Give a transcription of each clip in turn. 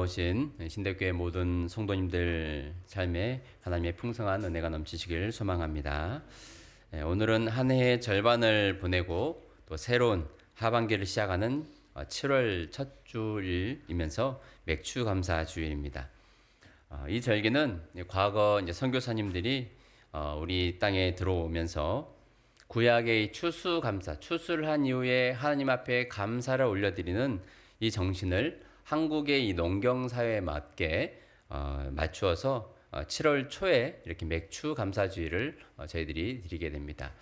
나오신 신대교회 모든 성도님들 삶에 하나님의 풍성한 은혜가 넘치시길 소망합니다. 오늘은 한 해의 절반을 보내고 또 새로운 하반기를 시작하는 7월 첫 주일이면서 맥주 감사 주일입니다. 이 절기는 과거 이제 선교사님들이 우리 땅에 들어오면서 구약의 추수 감사, 추수를 한 이후에 하나님 앞에 감사를 올려드리는 이 정신을 한국의 이 농경 사회에 맞게 맞추어서 7월 초에 이렇게 맥주 감사주의를 저희들이 드리게 됩니다.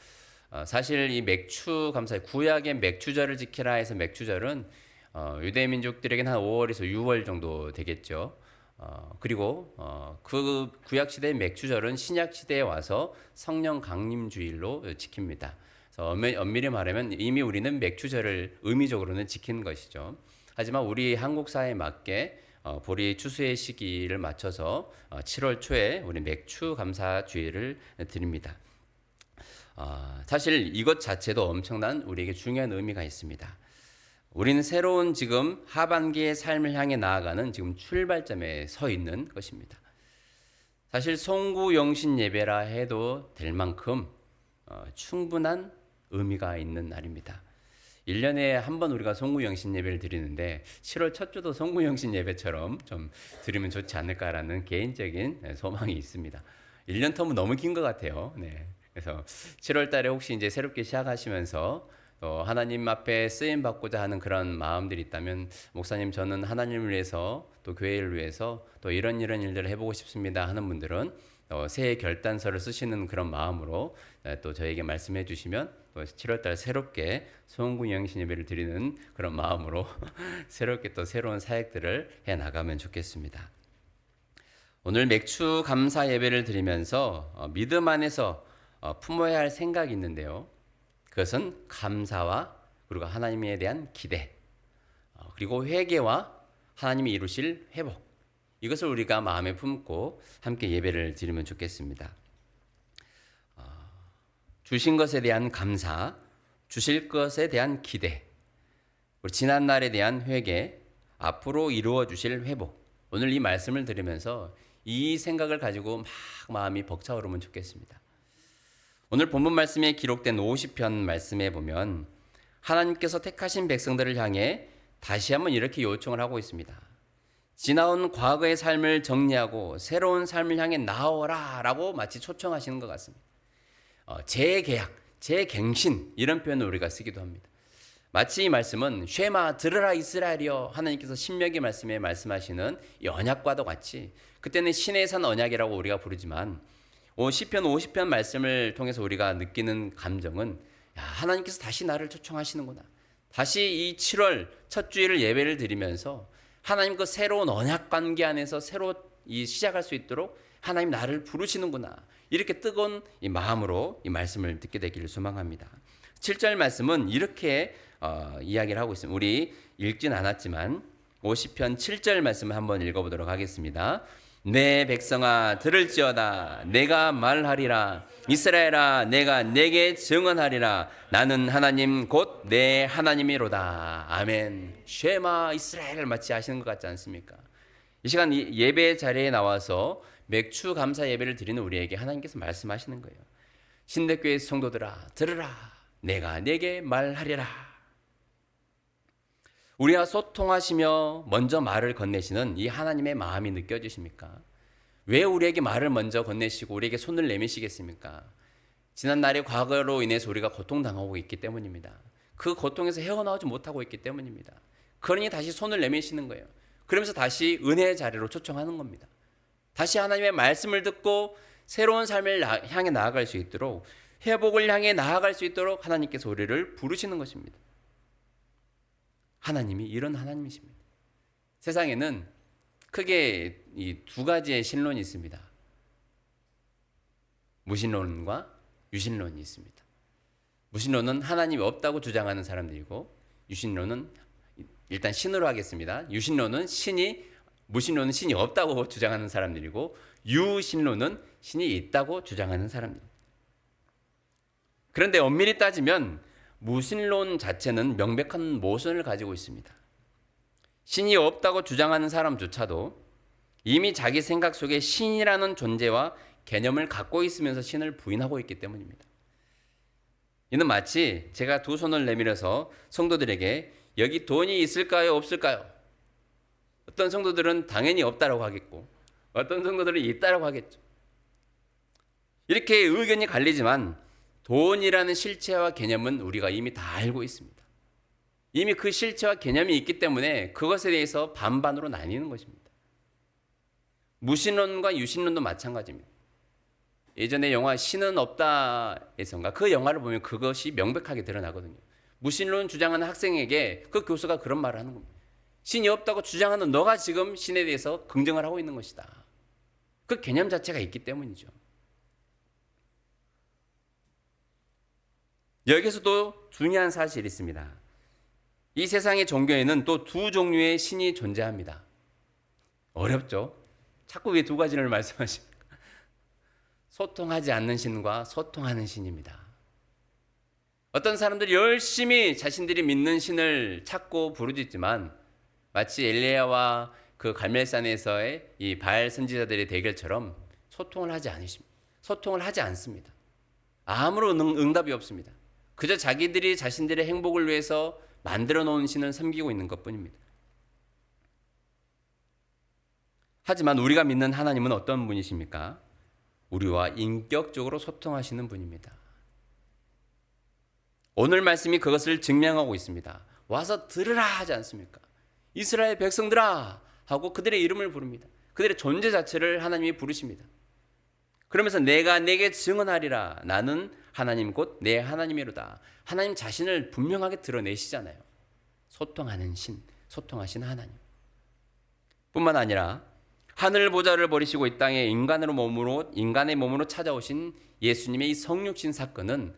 사실 이 맥주 감사, 구약의 맥주절을 지키라 해서 맥주절은 유대 민족들에게는 한 5월에서 6월 정도 되겠죠. 그리고 그 구약 시대의 맥주절은 신약 시대에 와서 성령 강림 주일로 지킵니다. 그래서 엄밀히 말하면 이미 우리는 맥주절을 의미적으로는 지키는 것이죠. 하지만 우리 한국 사회에 맞게 보리 추수의 시기를 맞춰서 7월 초에 우리 맥주 감사 주일을 드립니다. 사실 이것 자체도 엄청난 우리에게 중요한 의미가 있습니다. 우리는 새로운 지금 하반기의 삶을 향해 나아가는 지금 출발점에 서 있는 것입니다. 사실 송구영신 예배라 해도 될 만큼 충분한 의미가 있는 날입니다. 1년에 한 번 우리가 송구영신 예배를 드리는데 7월 첫 주도 송구영신 예배처럼 좀 드리면 좋지 않을까라는 개인적인 소망이 있습니다. 1년 터면 너무 긴 것 같아요. 네. 그래서 7월 달에 혹시 이제 새롭게 시작하시면서 또 하나님 앞에 쓰임 받고자 하는 그런 마음들이 있다면, 목사님 저는 하나님을 위해서 또 교회를 위해서 또 이런 일들을 해보고 싶습니다 하는 분들은 새해 결단서를 쓰시는 그런 마음으로 또 저에게 말씀해 주시면 또 7월달 새롭게 송구영신 예배를 드리는 그런 마음으로 새롭게 또 새로운 사역들을 해 나가면 좋겠습니다. 오늘 맥주 감사 예배를 드리면서 믿음 안에서 품어야 할 생각이 있는데요. 그것은 감사와 그리고 하나님에 대한 기대, 그리고 회개와 하나님이 이루실 회복, 이것을 우리가 마음에 품고 함께 예배를 드리면 좋겠습니다. 주신 것에 대한 감사, 주실 것에 대한 기대, 그리고 지난 날에 대한 회개, 앞으로 이루어 주실 회복. 오늘 이 말씀을 들으면서 이 생각을 가지고 막 마음이 벅차오르면 좋겠습니다. 오늘 본문 말씀에 기록된 50편 말씀에 보면 하나님께서 택하신 백성들을 향해 다시 한번 이렇게 요청을 하고 있습니다. 지나온 과거의 삶을 정리하고 새로운 삶을 향해 나아오라 라고 마치 초청하시는 것 같습니다. 재계약, 재갱신, 이런 표현을 우리가 쓰기도 합니다. 마치 이 말씀은 쉐마 들으라 이스라엘이여, 하나님께서 신명기 말씀에 말씀하시는 이 언약과도 같이, 그때는 신의 산 언약이라고 우리가 부르지만 시편 50편 말씀을 통해서 우리가 느끼는 감정은, 하나님께서 다시 나를 초청하시는구나. 다시 이 7월 첫 주일을 예배를 드리면서 하나님 그 새로운 언약 관계 안에서 새로 시작할 수 있도록 하나님 나를 부르시는구나. 이렇게 뜨거운 이 마음으로 이 말씀을 듣게 되기를 소망합니다. 7절 말씀은 이렇게 이야기를 하고 있습니다. 우리 읽진 않았지만 50편 7절 말씀을 한번 읽어보도록 하겠습니다. 내 백성아 들을지어다, 내가 말하리라. 이스라엘아 내가 내게 증언하리라. 나는 하나님 곧 내 하나님이로다. 아멘. 쉐마 이스라엘을 마치 하시는 것 같지 않습니까? 이 시간 예배 자리에 나와서 맥주 감사 예배를 드리는 우리에게 하나님께서 말씀하시는 거예요. 신대교회 성도들아 들으라, 내가 내게 말하리라. 우리와 소통하시며 먼저 말을 건네시는 이 하나님의 마음이 느껴지십니까? 왜 우리에게 말을 먼저 건네시고 우리에게 손을 내미시겠습니까? 지난날의 과거로 인해서 우리가 고통당하고 있기 때문입니다. 그 고통에서 헤어나오지 못하고 있기 때문입니다. 그러니 다시 손을 내미시는 거예요. 그러면서 다시 은혜의 자리로 초청하는 겁니다. 다시 하나님의 말씀을 듣고 새로운 삶을 향해 나아갈 수 있도록, 회복을 향해 나아갈 수 있도록 하나님께서 우리를 부르시는 것입니다. 하나님이 이런 하나님이십니다. 세상에는 크게 이 두 가지의 신론이 있습니다. 무신론과 유신론이 있습니다. 무신론은 하나님이 없다고 주장하는 사람들이고, 유신론은 일단 신으로 하겠습니다. 무신론은 신이 없다고 주장하는 사람들이고, 유신론은 신이 있다고 주장하는 사람들. 그런데 엄밀히 따지면 무신론 자체는 명백한 모순을 가지고 있습니다. 신이 없다고 주장하는 사람조차도 이미 자기 생각 속에 신이라는 존재와 개념을 갖고 있으면서 신을 부인하고 있기 때문입니다. 이는 마치 제가 두 손을 내밀어서 성도들에게 여기 돈이 있을까요, 없을까요? 어떤 성도들은 당연히 없다라고 하겠고 어떤 성도들은 있다라고 하겠죠. 이렇게 의견이 갈리지만 돈이라는 실체와 개념은 우리가 이미 다 알고 있습니다. 이미 그 실체와 개념이 있기 때문에 그것에 대해서 반반으로 나뉘는 것입니다. 무신론과 유신론도 마찬가지입니다. 예전에 영화 신은 없다에선가 그 영화를 보면 그것이 명백하게 드러나거든요. 무신론 주장하는 학생에게 그 교수가 그런 말을 하는 겁니다. 신이 없다고 주장하는 너가 지금 신에 대해서 긍정을 하고 있는 것이다. 그 개념 자체가 있기 때문이죠. 여기서도 중요한 사실이 있습니다. 이 세상의 종교에는 또 두 종류의 신이 존재합니다. 어렵죠? 자꾸 왜 두 가지를 말씀하십니까? 소통하지 않는 신과 소통하는 신입니다. 어떤 사람들이 열심히 자신들이 믿는 신을 찾고 부르짖지만 마치 엘리야와 그 갈멜산에서의 이 바알 선지자들의 대결처럼 소통을 하지 않으십니다. 소통을 하지 않습니다. 아무런 응답이 없습니다. 그저 자기들이 자신들의 행복을 위해서 만들어 놓은 신을 섬기고 있는 것뿐입니다. 하지만 우리가 믿는 하나님은 어떤 분이십니까? 우리와 인격적으로 소통하시는 분입니다. 오늘 말씀이 그것을 증명하고 있습니다. 와서 들으라 하지 않습니까? 이스라엘 백성들아 하고 그들의 이름을 부릅니다. 그들의 존재 자체를 하나님이 부르십니다. 그러면서 내가 내게 증언하리라. 나는 하나님 곧 내 하나님이로다. 하나님 자신을 분명하게 드러내시잖아요. 소통하는 신, 소통하신 하나님. 뿐만 아니라 하늘 보좌를 버리시고 이 땅에 인간의 몸으로 찾아오신 예수님의 이 성육신 사건은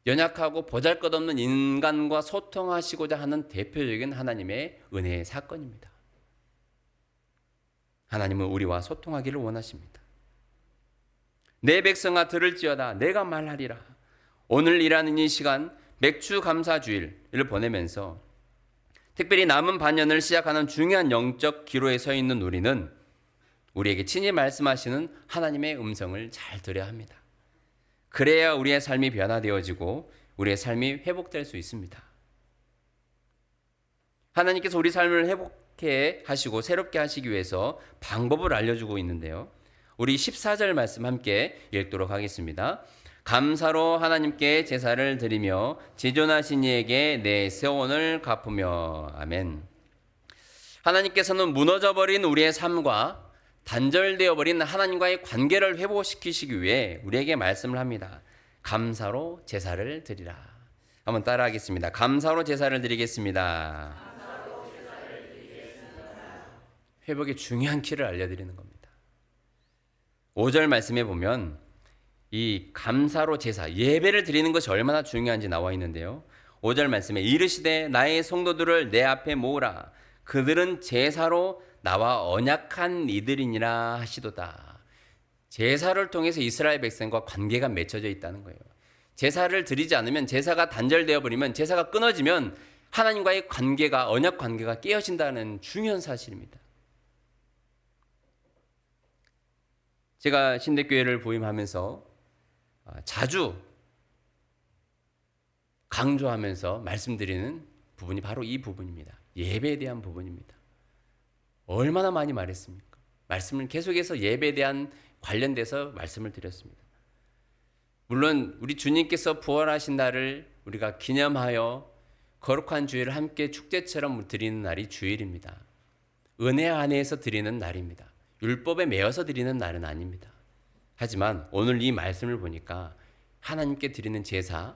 연약하고 보잘것없는 인간과 소통하시고자 하는 대표적인 하나님의 은혜의 사건입니다. 하나님은 우리와 소통하기를 원하십니다. 내 백성아 들을지어다 내가 말하리라. 오늘 일하는 이 시간 맥주 감사 주일을 보내면서 특별히 남은 반년을 시작하는 중요한 영적 기로에 서 있는 우리는 우리에게 친히 말씀하시는 하나님의 음성을 잘 들어야 합니다. 그래야 우리의 삶이 변화되어지고 우리의 삶이 회복될 수 있습니다. 하나님께서 우리 삶을 회복해 하시고 새롭게 하시기 위해서 방법을 알려주고 있는데요. 우리 14절 말씀 함께 읽도록 하겠습니다. 감사로 하나님께 제사를 드리며 지존하신 이에게 내 세원을 갚으며. 아멘. 하나님께서는 무너져버린 우리의 삶과 단절되어버린 하나님과의 관계를 회복시키시기 위해 우리에게 말씀을 합니다. 감사로 제사를 드리라. 한번 따라하겠습니다. 감사로 제사를 드리겠습니다. 회복의 중요한 키를 알려드리는 겁니다. 5절 말씀에 보면 이 감사로 제사, 예배를 드리는 것이 얼마나 중요한지 나와 있는데요. 5절 말씀에 이르시되 나의 성도들을 내 앞에 모으라. 그들은 제사로 나와 언약한 이들이니라 하시도다. 제사를 통해서 이스라엘 백성과 관계가 맺혀져 있다는 거예요. 제사를 드리지 않으면, 제사가 단절되어 버리면, 제사가 끊어지면 하나님과의 관계가, 언약 관계가 깨어진다는 중요한 사실입니다. 제가 신대교회를 부임하면서 자주 강조하면서 말씀드리는 부분이 바로 이 부분입니다. 예배에 대한 부분입니다. 얼마나 많이 말했습니까? 말씀을 계속해서 예배에 대한 관련돼서 말씀을 드렸습니다. 물론 우리 주님께서 부활하신 날을 우리가 기념하여 거룩한 주일을 함께 축제처럼 드리는 날이 주일입니다. 은혜 안에서 드리는 날입니다. 율법에 매여서 드리는 날은 아닙니다. 하지만 오늘 이 말씀을 보니까 하나님께 드리는 제사,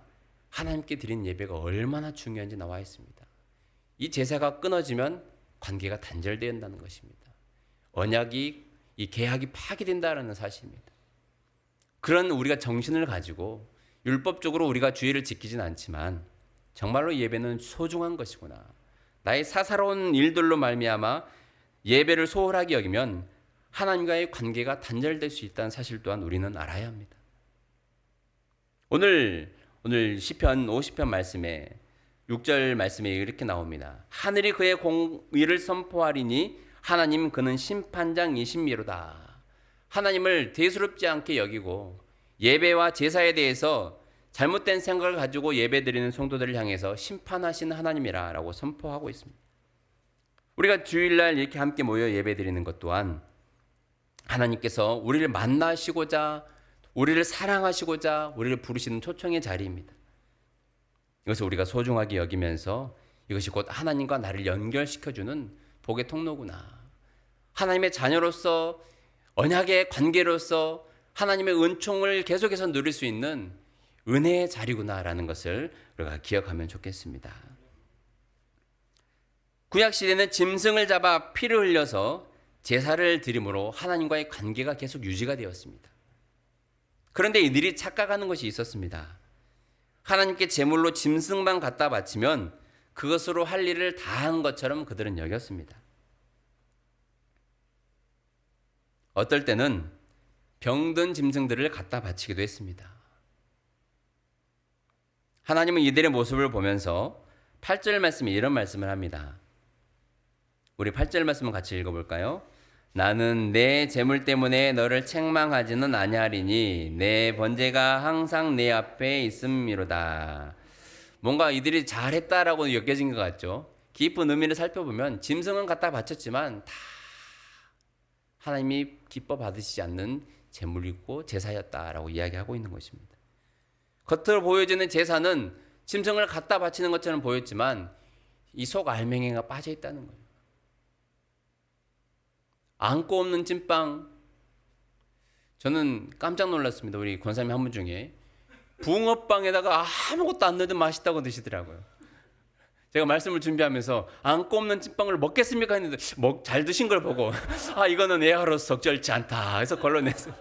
하나님께 드리는 예배가 얼마나 중요한지 나와 있습니다. 이 제사가 끊어지면 관계가 단절된다는 것입니다. 언약이, 이 계약이 파기된다는 사실입니다. 그런 우리가 정신을 가지고 율법적으로 우리가 주의를 지키진 않지만 정말로 예배는 소중한 것이구나. 나의 사사로운 일들로 말미암아 예배를 소홀하게 여기면 하나님과의 관계가 단절될 수 있다는 사실 또한 우리는 알아야 합니다. 오늘 시편 50편 말씀에 6절 말씀에 이렇게 나옵니다. 하늘이 그의 공의를 선포하리니 하나님 그는 심판장이심이로다. 하나님을 대수롭지 않게 여기고 예배와 제사에 대해서 잘못된 생각을 가지고 예배드리는 성도들을 향해서 심판하시는 하나님이라 라고 선포하고 있습니다. 우리가 주일날 이렇게 함께 모여 예배드리는 것 또한 하나님께서 우리를 만나시고자, 우리를 사랑하시고자 우리를 부르시는 초청의 자리입니다. 이것을 우리가 소중하게 여기면서 이것이 곧 하나님과 나를 연결시켜주는 복의 통로구나. 하나님의 자녀로서 언약의 관계로서 하나님의 은총을 계속해서 누릴 수 있는 은혜의 자리구나라는 것을 우리가 기억하면 좋겠습니다. 구약시대는 짐승을 잡아 피를 흘려서 제사를 드림으로 하나님과의 관계가 계속 유지가 되었습니다. 그런데 이들이 착각하는 것이 있었습니다. 하나님께 제물로 짐승만 갖다 바치면 그것으로 할 일을 다한 것처럼 그들은 여겼습니다. 어떨 때는 병든 짐승들을 갖다 바치기도 했습니다. 하나님은 이들의 모습을 보면서 8절 말씀에 이런 말씀을 합니다. 우리 8절 말씀을 같이 읽어볼까요? 나는 내 재물 때문에 너를 책망하지는 아니하리니 내 번제가 항상 내 앞에 있음이로다. 뭔가 이들이 잘했다라고 여겨진 것 같죠. 깊은 의미를 살펴보면 짐승은 갖다 바쳤지만 다 하나님이 기뻐 받으시지 않는 재물이고 제사였다라고 이야기하고 있는 것입니다. 겉으로 보여지는 제사는 짐승을 갖다 바치는 것처럼 보였지만 이 속 알맹이가 빠져 있다는 거예요. 안고 없는 찐빵. 저는 깜짝 놀랐습니다. 우리 권사님 한 분 중에 붕어빵에다가 아무것도 안 넣어도 맛있다고 드시더라고요. 제가 말씀을 준비하면서 안고 없는 찐빵을 먹겠습니까 했는데 잘 드신 걸 보고 아 이거는 애화로서 적절치 않다 해서 걸러냈어요.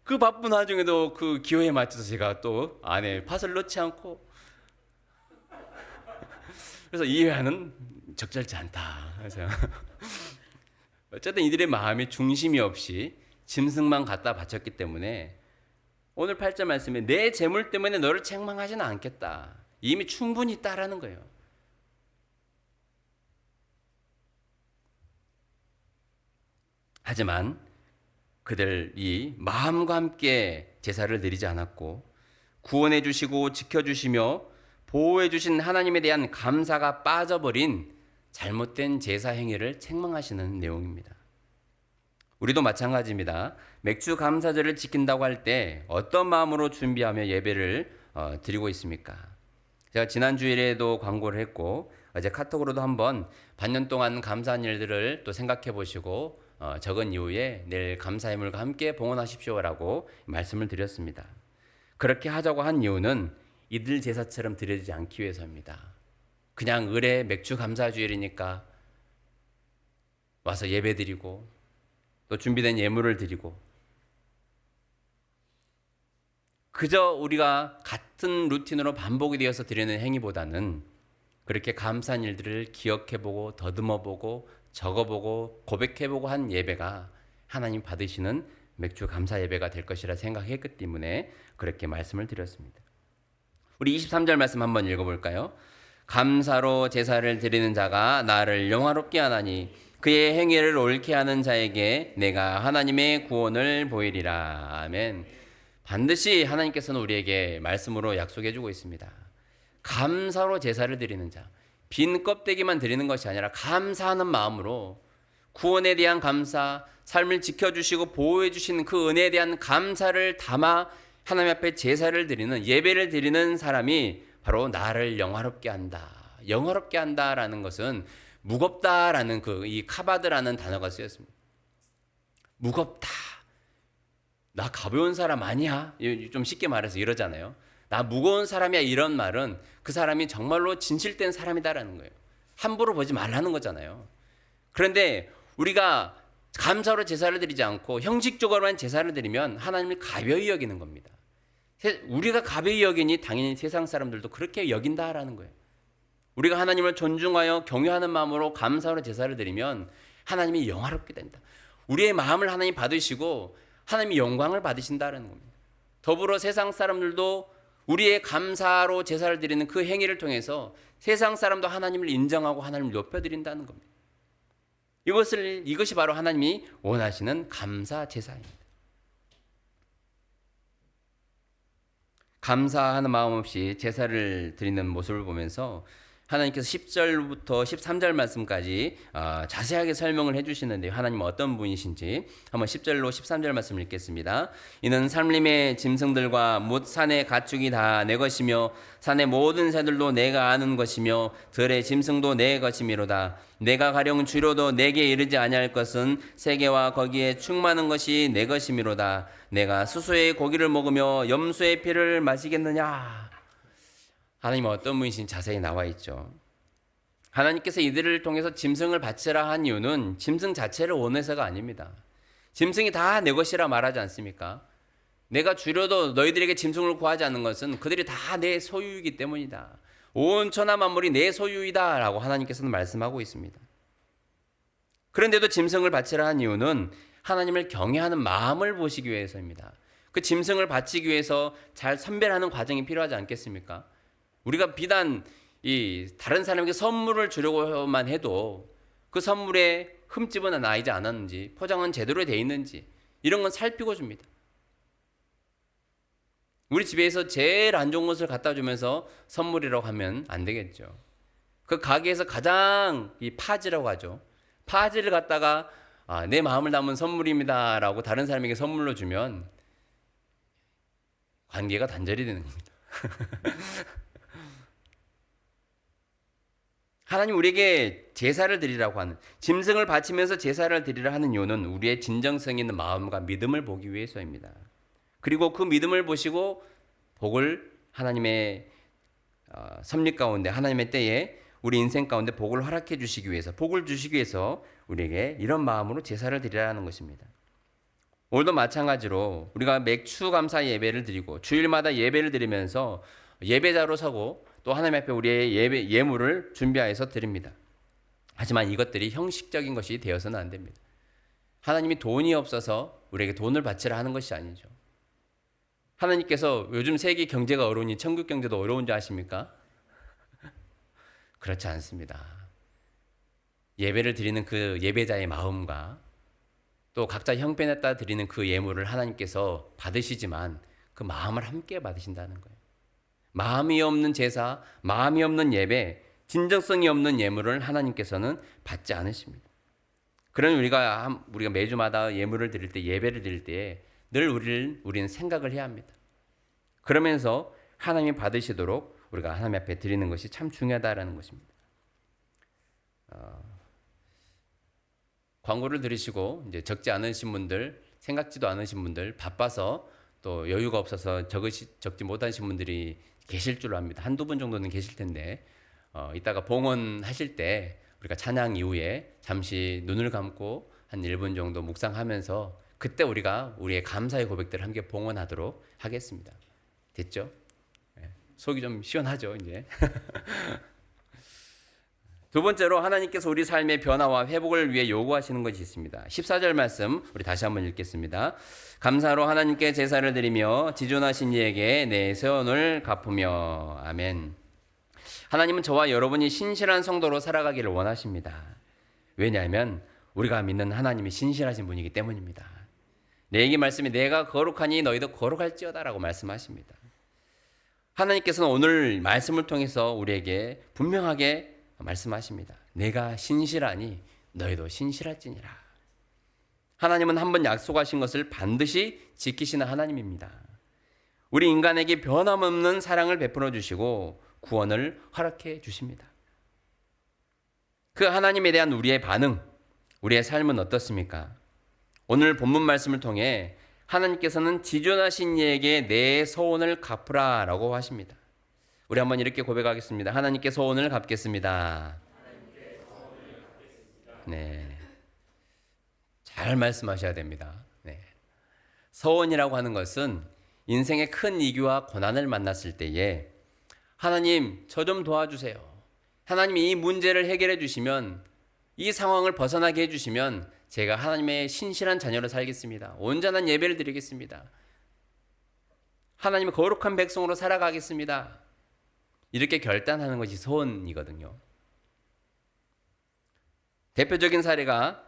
그 바쁜 와중에도 그 기호에 맞춰서 제가 또 안에 팥을 넣지 않고 그래서 이 회화는 적절치 않다. 그래서 어쨌든 이들의 마음이 중심이 없이 짐승만 갖다 바쳤기 때문에 오늘 8절 말씀에 내 재물 때문에 너를 책망하지는 않겠다. 이미 충분히 있다라는 거예요. 하지만 그들이 마음과 함께 제사를 드리지 않았고 구원해 주시고 지켜주시며 보호해 주신 하나님에 대한 감사가 빠져버린 잘못된 제사 행위를 책망하시는 내용입니다. 우리도 마찬가지입니다. 맥주 감사절을 지킨다고 할 때 어떤 마음으로 준비하며 예배를 드리고 있습니까? 제가 지난 주일에도 광고를 했고 어제 카톡으로도 한번 반년 동안 감사한 일들을 또 생각해 보시고 적은 이후에 내일 감사의물과 함께 봉헌하십시오라고 말씀을 드렸습니다. 그렇게 하자고 한 이유는 이들 제사처럼 드려지지 않기 위해서입니다. 그냥 을에 맥주 감사주일이니까 와서 예배드리고 또 준비된 예물을 드리고 그저 우리가 같은 루틴으로 반복이 되어서 드리는 행위보다는 그렇게 감사한 일들을 기억해보고 더듬어보고 적어보고 고백해보고 한 예배가 하나님 받으시는 맥주 감사 예배가 될 것이라 생각했기 때문에 그렇게 말씀을 드렸습니다. 우리 23절 말씀 한번 읽어볼까요? 감사로 제사를 드리는 자가 나를 영화롭게 하나니 그의 행위를 옳게 하는 자에게 내가 하나님의 구원을 보이리라. 아멘. 반드시 하나님께서는 우리에게 말씀으로 약속해 주고 있습니다. 감사로 제사를 드리는 자, 빈 껍데기만 드리는 것이 아니라 감사하는 마음으로 구원에 대한 감사, 삶을 지켜주시고 보호해 주시는 그 은혜에 대한 감사를 담아 하나님 앞에 제사를 드리는, 예배를 드리는 사람이 바로 나를 영화롭게 한다. 영화롭게 한다라는 것은 무겁다라는 이 카바드라는 단어가 쓰였습니다. 무겁다. 나 가벼운 사람 아니야? 좀 쉽게 말해서 이러잖아요. 나 무거운 사람이야 이런 말은 그 사람이 정말로 진실된 사람이다라는 거예요. 함부로 보지 말라는 거잖아요. 그런데 우리가 감사로 제사를 드리지 않고 형식적으로만 제사를 드리면 하나님을 가벼이 여기는 겁니다. 우리가 가벼이 여기니 당연히 세상 사람들도 그렇게 여긴다라는 거예요. 우리가 하나님을 존중하여 경외하는 마음으로 감사로 제사를 드리면 하나님이 영화롭게 된다. 우리의 마음을 하나님 받으시고 하나님이 영광을 받으신다라는 겁니다. 더불어 세상 사람들도 우리의 감사로 제사를 드리는 그 행위를 통해서 세상 사람도 하나님을 인정하고 하나님을 높여드린다는 겁니다. 이것이 바로 하나님이 원하시는 감사 제사입니다. 감사하는 마음 없이 제사를 드리는 모습을 보면서 하나님께서 10절부터 13절 말씀까지 자세하게 설명을 해주시는데요. 하나님은 어떤 분이신지 한번 10절로 13절 말씀을 읽겠습니다. 이는 산림의 짐승들과 못 산의 가축이 다 내 것이며 산의 모든 새들도 내가 아는 것이며 들의 짐승도 내 것이미로다. 내가 가령 주려도 내게 이르지 아니할 것은 세계와 거기에 충만한 것이 내 것이미로다. 내가 수소의 고기를 먹으며 염소의 피를 마시겠느냐. 하나님은 어떤 분이신지 자세히 나와 있죠. 하나님께서 이들을 통해서 짐승을 바치라 한 이유는 짐승 자체를 원해서가 아닙니다. 짐승이 다 내 것이라 말하지 않습니까? 내가 주려도 너희들에게 짐승을 구하지 않는 것은 그들이 다 내 소유이기 때문이다. 온 천하 만물이 내 소유이다 라고 하나님께서는 말씀하고 있습니다. 그런데도 짐승을 바치라 한 이유는 하나님을 경외하는 마음을 보시기 위해서입니다. 그 짐승을 바치기 위해서 잘 선별하는 과정이 필요하지 않겠습니까? 우리가 비단 다른 사람에게 선물을 주려고만 해도 그 선물에 흠집은 나이지 않았는지, 포장은 제대로 되어 있는지 이런 건 살피고 줍니다. 우리 집에서 제일 안 좋은 것을 갖다 주면서 선물이라고 하면 안 되겠죠. 그 가게에서 가장 파지라고 하죠. 파지를 갖다가 내 마음을 담은 선물입니다 라고 다른 사람에게 선물로 주면 관계가 단절이 되는 겁니다. 하나님 우리에게 제사를 드리라고 하는, 짐승을 바치면서 제사를 드리라 하는 이유는 우리의 진정성 있는 마음과 믿음을 보기 위해서입니다. 그리고 그 믿음을 보시고 복을 하나님의 섭리 가운데, 하나님의 때에 우리 인생 가운데 복을 허락해 주시기 위해서, 복을 주시기 위해서 우리에게 이런 마음으로 제사를 드리라는 것입니다. 오늘도 마찬가지로 우리가 맥추 감사 예배를 드리고 주일마다 예배를 드리면서 예배자로 서고 또 하나님 앞에 우리의 예물을 준비하여서 드립니다. 하지만 이것들이 형식적인 것이 되어서는 안 됩니다. 하나님이 돈이 없어서 우리에게 돈을 바치라 하는 것이 아니죠. 하나님께서 요즘 세계 경제가 어려우니 천국 경제도 어려운 줄 아십니까? 그렇지 않습니다. 예배를 드리는 그 예배자의 마음과 또 각자 형편에 따라 드리는 그 예물을 하나님께서 받으시지만 그 마음을 함께 받으신다는 거예요. 마음이 없는 제사, 마음이 없는 예배, 진정성이 없는 예물을 하나님께서는 받지 않으십니다. 그런 우리가 매주마다 예물을 드릴 때, 예배를 드릴 때 늘 우리는 생각을 해야 합니다. 그러면서 하나님이 받으시도록 우리가 하나님 앞에 드리는 것이 참 중요하다라는 것입니다. 광고를 들으시고 이제 적지 않으신 분들, 생각지도 않으신 분들, 바빠서 또 여유가 없어서 적지 못하신 분들이 계실 줄 압니다. 한두 분 정도는 계실 텐데 이따가 봉헌하실 때 우리가 찬양 이후에 잠시 눈을 감고 한 1분 정도 묵상하면서 그때 우리가 우리의 감사의 고백들을 함께 봉헌하도록 하겠습니다. 됐죠? 속이 좀 시원하죠, 이제. 두 번째로 하나님께서 우리 삶의 변화와 회복을 위해 요구하시는 것이 있습니다. 14절 말씀 우리 다시 한번 읽겠습니다. 감사로 하나님께 제사를 드리며 지존하신 이에게 내 세원을 갚으며. 아멘. 하나님은 저와 여러분이 신실한 성도로 살아가기를 원하십니다. 왜냐하면 우리가 믿는 하나님이 신실하신 분이기 때문입니다. 내게 말씀이 내가 거룩하니 너희도 거룩할지어다 라고 말씀하십니다. 하나님께서는 오늘 말씀을 통해서 우리에게 분명하게 말씀하십니다. 내가 신실하니 너희도 신실할지니라. 하나님은 한번 약속하신 것을 반드시 지키시는 하나님입니다. 우리 인간에게 변함없는 사랑을 베풀어 주시고 구원을 허락해 주십니다. 그 하나님에 대한 우리의 반응, 우리의 삶은 어떻습니까? 오늘 본문 말씀을 통해 하나님께서는 지존하신 이에게 내 소원을 갚으라 라고 하십니다. 우리 한번 이렇게 고백하겠습니다. 하나님께 소원을 갚겠습니다. 네, 잘 말씀하셔야 됩니다. 네. 소원이라고 하는 것은 인생의 큰 위기와 고난을 만났을 때에 하나님 저 좀 도와주세요. 하나님이 이 문제를 해결해 주시면, 이 상황을 벗어나게 해주시면 제가 하나님의 신실한 자녀로 살겠습니다. 온전한 예배를 드리겠습니다. 하나님의 거룩한 백성으로 살아가겠습니다. 이렇게 결단하는 것이 소원이거든요. 대표적인 사례가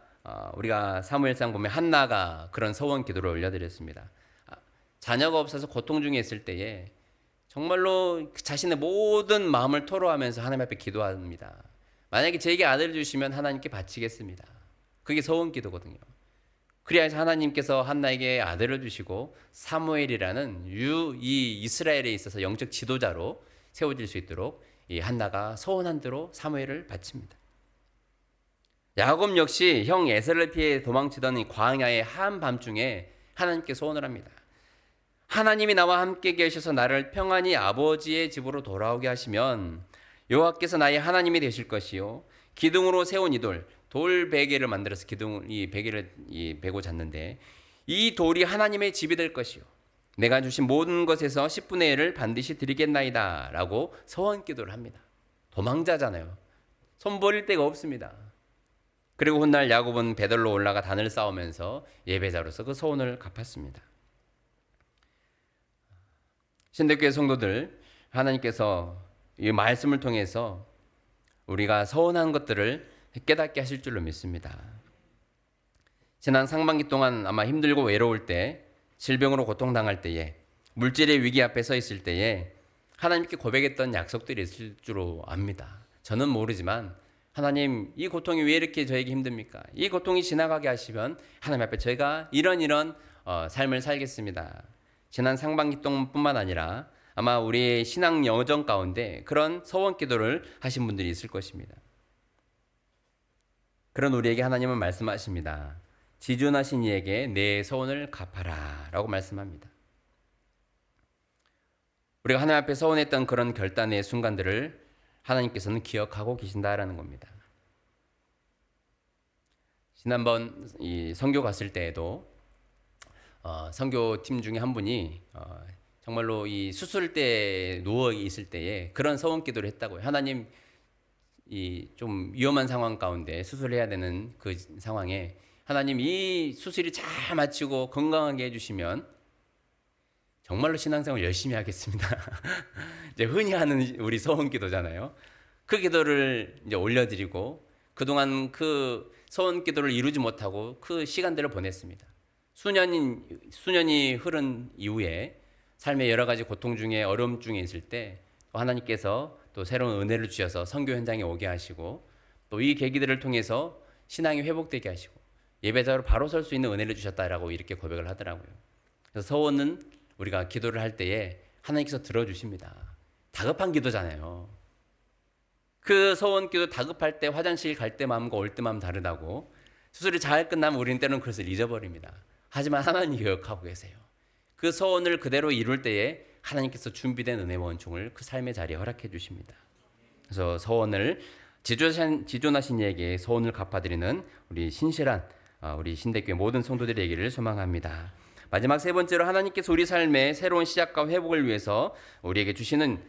우리가 사무엘상 보면 한나가 그런 소원 기도를 올려드렸습니다. 자녀가 없어서 고통 중에 있을 때에 정말로 자신의 모든 마음을 토로하면서 하나님 앞에 기도합니다. 만약에 제게 아들을 주시면 하나님께 바치겠습니다. 그게 소원 기도거든요. 그래야 하나님께서 한나에게 아들을 주시고 사무엘이라는 이 이스라엘에 있어서 영적 지도자로 세워질 수 있도록 이 한나가 소원한 대로 사무엘을 바칩니다. 야곱 역시 형 에서를 피해 도망치던 이 광야의 한밤중에 하나님께 소원을 합니다. 하나님이 나와 함께 계셔서 나를 평안히 아버지의 집으로 돌아오게 하시면 여호와께서 나의 하나님이 되실 것이요 기둥으로 세운 이 돌 베개를 만들어서 이 베개를 베고 잤는데 이 돌이 하나님의 집이 될 것이요 내가 주신 모든 것에서 10분의 1을 반드시 드리겠나이다 라고 소원 기도를 합니다. 도망자잖아요. 손 버릴 데가 없습니다. 그리고 훗날 야곱은 베들로 올라가 단을 쌓으면서 예배자로서 그 소원을 갚았습니다. 신대교회 성도들, 하나님께서 이 말씀을 통해서 우리가 소원한 것들을 깨닫게 하실 줄로 믿습니다. 지난 상반기 동안 아마 힘들고 외로울 때, 질병으로 고통당할 때에, 물질의 위기 앞에 서 있을 때에 하나님께 고백했던 약속들이 있을 줄로 압니다. 저는 모르지만 하나님, 이 고통이 왜 이렇게 저에게 힘듭니까? 이 고통이 지나가게 하시면 하나님 앞에 저희가 이런 삶을 살겠습니다. 지난 상반기 동안뿐만 아니라 아마 우리의 신앙 여정 가운데 그런 소원 기도를 하신 분들이 있을 것입니다. 그런 우리에게 하나님은 말씀하십니다. 지존하신 이에게 내 소원을 갚아라 라고 말씀합니다. 우리가 하나님 앞에 소원했던 그런 결단의 순간들을 하나님께서는 기억하고 계신다라는 겁니다. 지난번 이 선교 갔을 때에도 선교팀 중에 한 분이 정말로 이 수술대에 누워 있을 때에 그런 소원 기도를 했다고요. 하나님, 이 좀 위험한 상황 가운데 수술해야 되는 그 상황에 하나님, 이 수술이 잘 마치고 건강하게 해주시면 정말로 신앙생활 열심히 하겠습니다. 이제 흔히 하는 우리 소원 기도잖아요. 그 기도를 이제 올려드리고 그동안 그 소원 기도를 이루지 못하고 그 시간들을 보냈습니다. 수년이 흐른 이후에 삶의 여러 가지 고통 중에 어려움 중에 있을 때 하나님께서 또 새로운 은혜를 주셔서 선교 현장에 오게 하시고 또 이 계기들을 통해서 신앙이 회복되게 하시고 예배자로 바로 설 수 있는 은혜를 주셨다라고 이렇게 고백을 하더라고요. 그래서 소원은 우리가 기도를 할 때에 하나님께서 들어주십니다. 다급한 기도잖아요. 그 소원 기도 다급할 때 화장실 갈 때 마음과 올 때 마음 다르다고 수술이 잘 끝나면 우리는 때로는 그것을 잊어버립니다. 하지만 하나님 기억하고 계세요. 그 소원을 그대로 이룰 때에 하나님께서 준비된 은혜와 원총을 그 삶의 자리에 허락해 주십니다. 그래서 소원을 지존하신 이에게 소원을 갚아드리는 우리 신실한 우리 신대교회 모든 성도들의 얘기를 소망합니다. 마지막 세 번째로 하나님께서 우리 삶의 새로운 시작과 회복을 위해서 우리에게 주시는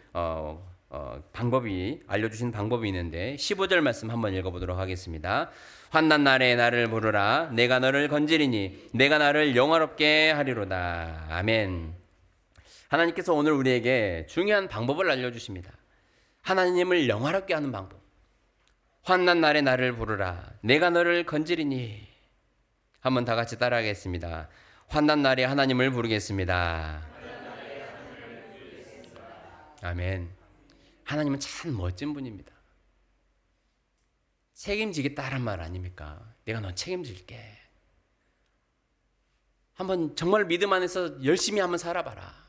방법이 알려주신 방법이 있는데 15절 말씀 한번 읽어보도록 하겠습니다. 환난 날에 나를 부르라 내가 너를 건지리니 내가 나를 영화롭게 하리로다. 아멘. 하나님께서 오늘 우리에게 중요한 방법을 알려주십니다. 하나님을 영화롭게 하는 방법. 환난 날에 나를 부르라 내가 너를 건지리니. 한번 다 같이 따라하겠습니다. 환난 날에 하나님을 부르겠습니다. 아멘. 하나님은 참 멋진 분입니다. 책임지겠다란 말 아닙니까? 내가 너 책임질게. 한번 정말 믿음 안에서 열심히 한번 살아봐라.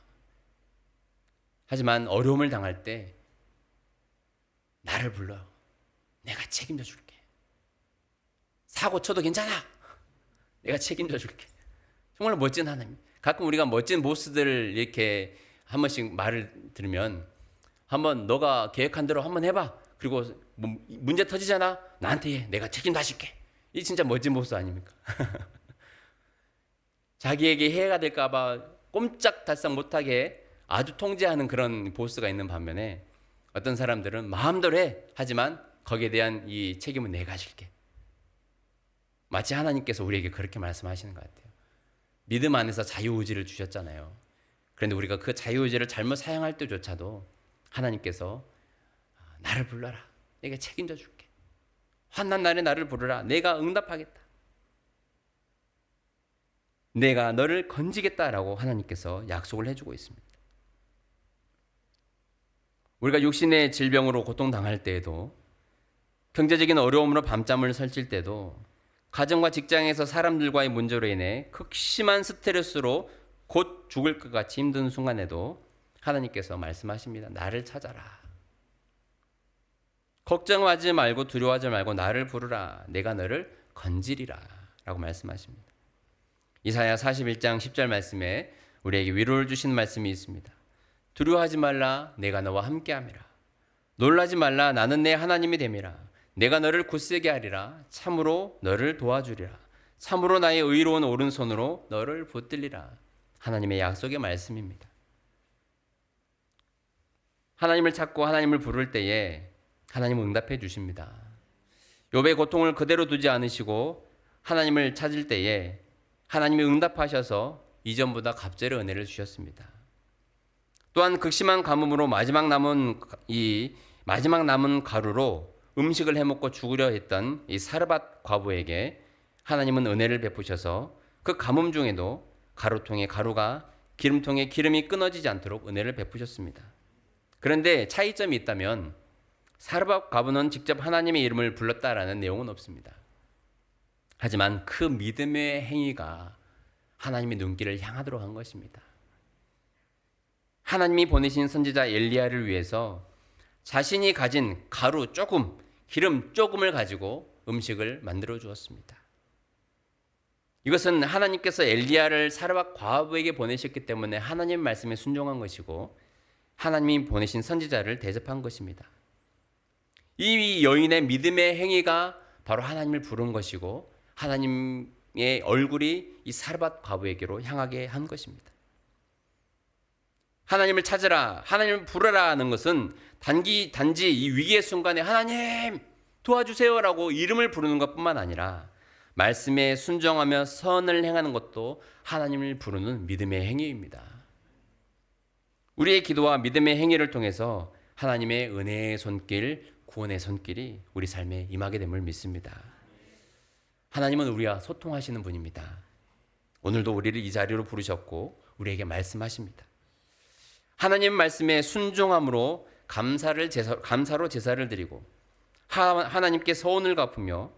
하지만 어려움을 당할 때 나를 불러. 내가 책임져 줄게. 사고 쳐도 괜찮아. 내가 책임져 줄게. 정말 멋진 하나님. 가끔 우리가 멋진 보스들을 이렇게 한 번씩 말을 들으면 한번 너가 계획한 대로 한번 해봐. 그리고 문제 터지잖아. 나한테 해. 내가 책임 다질게. 이 진짜 멋진 보스 아닙니까? 자기에게 해가 될까 봐 꼼짝달싹 못하게 아주 통제하는 그런 보스가 있는 반면에 어떤 사람들은 마음대로 해. 하지만 거기에 대한 이 책임은 내가 질게. 마치 하나님께서 우리에게 그렇게 말씀하시는 것 같아요. 믿음 안에서 자유의지를 주셨잖아요. 그런데 우리가 그 자유의지를 잘못 사용할 때조차도 하나님께서 나를 불러라. 내가 책임져 줄게. 환난 날에 나를 부르라. 내가 응답하겠다. 내가 너를 건지겠다라고 하나님께서 약속을 해주고 있습니다. 우리가 육신의 질병으로 고통당할 때에도, 경제적인 어려움으로 밤잠을 설칠 때도, 가정과 직장에서 사람들과의 문제로 인해 극심한 스트레스로 곧 죽을 것 같이 힘든 순간에도 하나님께서 말씀하십니다. 나를 찾아라. 걱정하지 말고 두려워하지 말고 나를 부르라. 내가 너를 건지리라 라고 말씀하십니다. 이사야 41장 10절 말씀에 우리에게 위로를 주신 말씀이 있습니다. 두려워하지 말라. 내가 너와 함께함이라. 놀라지 말라. 나는 내 하나님이 됨이라. 내가 너를 굳세게 하리라. 참으로 너를 도와주리라. 참으로 나의 의로운 오른손으로 너를 붙들리라. 하나님의 약속의 말씀입니다. 하나님을 찾고 하나님을 부를 때에 하나님은 응답해 주십니다. 욥의 고통을 그대로 두지 않으시고 하나님을 찾을 때에 하나님이 응답하셔서 이전보다 갑절의 은혜를 주셨습니다. 또한 극심한 가뭄으로 마지막 남은 가루로 음식을 해먹고 죽으려 했던 이 사르밧 과부에게 하나님은 은혜를 베푸셔서 그 가뭄 중에도 가루통에 가루가, 기름통에 기름이 끊어지지 않도록 은혜를 베푸셨습니다. 그런데 차이점이 있다면 사르밧 과부는 직접 하나님의 이름을 불렀다라는 내용은 없습니다. 하지만 그 믿음의 행위가 하나님의 눈길을 향하도록 한 것입니다. 하나님이 보내신 선지자 엘리야를 위해서 자신이 가진 가루 조금, 기름 조금을 가지고 음식을 만들어 주었습니다. 이것은 하나님께서 엘리야를 사르밧 과부에게 보내셨기 때문에 하나님 말씀에 순종한 것이고 하나님이 보내신 선지자를 대접한 것입니다. 이 여인의 믿음의 행위가 바로 하나님을 부른 것이고 하나님의 얼굴이 이 사르밧 과부에게로 향하게 한 것입니다. 하나님을 찾으라, 하나님을 부르라 하는 것은 단지 이 위기의 순간에 하나님 도와주세요라고 이름을 부르는 것뿐만 아니라 말씀에 순종하며 선을 행하는 것도 하나님을 부르는 믿음의 행위입니다. 우리의 기도와 믿음의 행위를 통해서 하나님의 은혜의 손길, 구원의 손길이 우리 삶에 임하게 됨을 믿습니다. 하나님은 우리와 소통하시는 분입니다. 오늘도 우리를 이 자리로 부르셨고 우리에게 말씀하십니다. 하나님 말씀에 순종함으로 감사로 제사를 드리고 하나님께 서원을 갚으며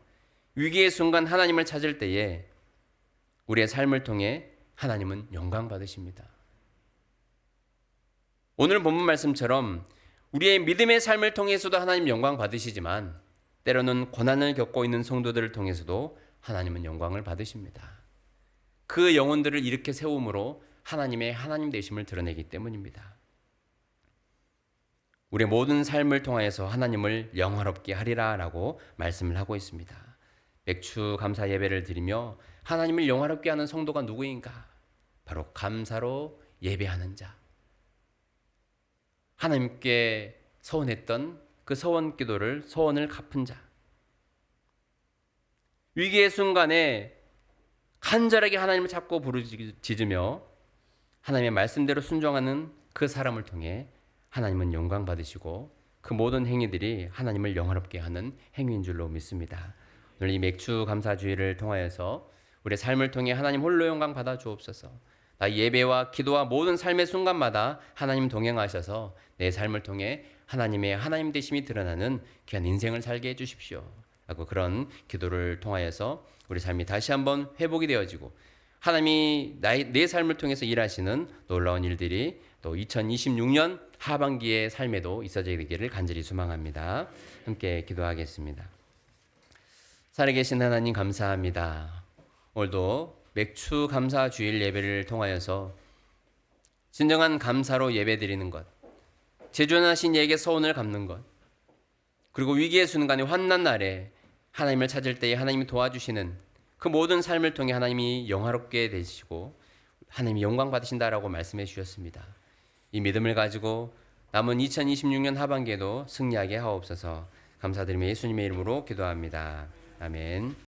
위기의 순간 하나님을 찾을 때에 우리의 삶을 통해 하나님은 영광 받으십니다. 오늘 본문 말씀처럼 우리의 믿음의 삶을 통해서도 하나님 영광 받으시지만 때로는 고난을 겪고 있는 성도들을 통해서도 하나님은 영광을 받으십니다. 그 영혼들을 이렇게 세움으로 하나님의 하나님 되심을 드러내기 때문입니다. 우리의 모든 삶을 통하여서 하나님을 영화롭게 하리라 라고 말씀을 하고 있습니다. 맥주 감사 예배를 드리며 하나님을 영화롭게 하는 성도가 누구인가? 바로 감사로 예배하는 자. 하나님께 서원했던 그 서원을 갚은 자. 위기의 순간에 간절하게 하나님을 찾고 부르짖으며 하나님의 말씀대로 순종하는 그 사람을 통해 하나님은 영광 받으시고 그 모든 행위들이 하나님을 영화롭게 하는 행위인 줄로 믿습니다. 오늘 이 맥주 감사주의를 통하여서 우리의 삶을 통해 하나님 홀로 영광 받아 주옵소서. 나 예배와 기도와 모든 삶의 순간마다 하나님 동행하셔서 내 삶을 통해 하나님의 하나님 되심이 드러나는 귀한 인생을 살게 해 주십시오. 라고 그런 기도를 통하여서 우리 삶이 다시 한번 회복이 되어지고 하나님이 내 삶을 통해서 일하시는 놀라운 일들이 또 2026년 하반기의 삶에도 있어지게 되기를 간절히 소망합니다. 함께 기도하겠습니다. 살아계신 하나님 감사합니다. 오늘도 맥주 감사 주일 예배를 통하여서 진정한 감사로 예배드리는 것, 제존하신 이에게 서원을 갚는 것, 그리고 위기의 순간에 환난 날에 하나님을 찾을 때에 하나님이 도와주시는 그 모든 삶을 통해 하나님이 영화롭게 되시고 하나님이 영광 받으신다라고 말씀해 주셨습니다. 이 믿음을 가지고 남은 2026년 하반기에도 승리하게 하옵소서. 감사드리며 예수님의 이름으로 기도합니다. 아멘.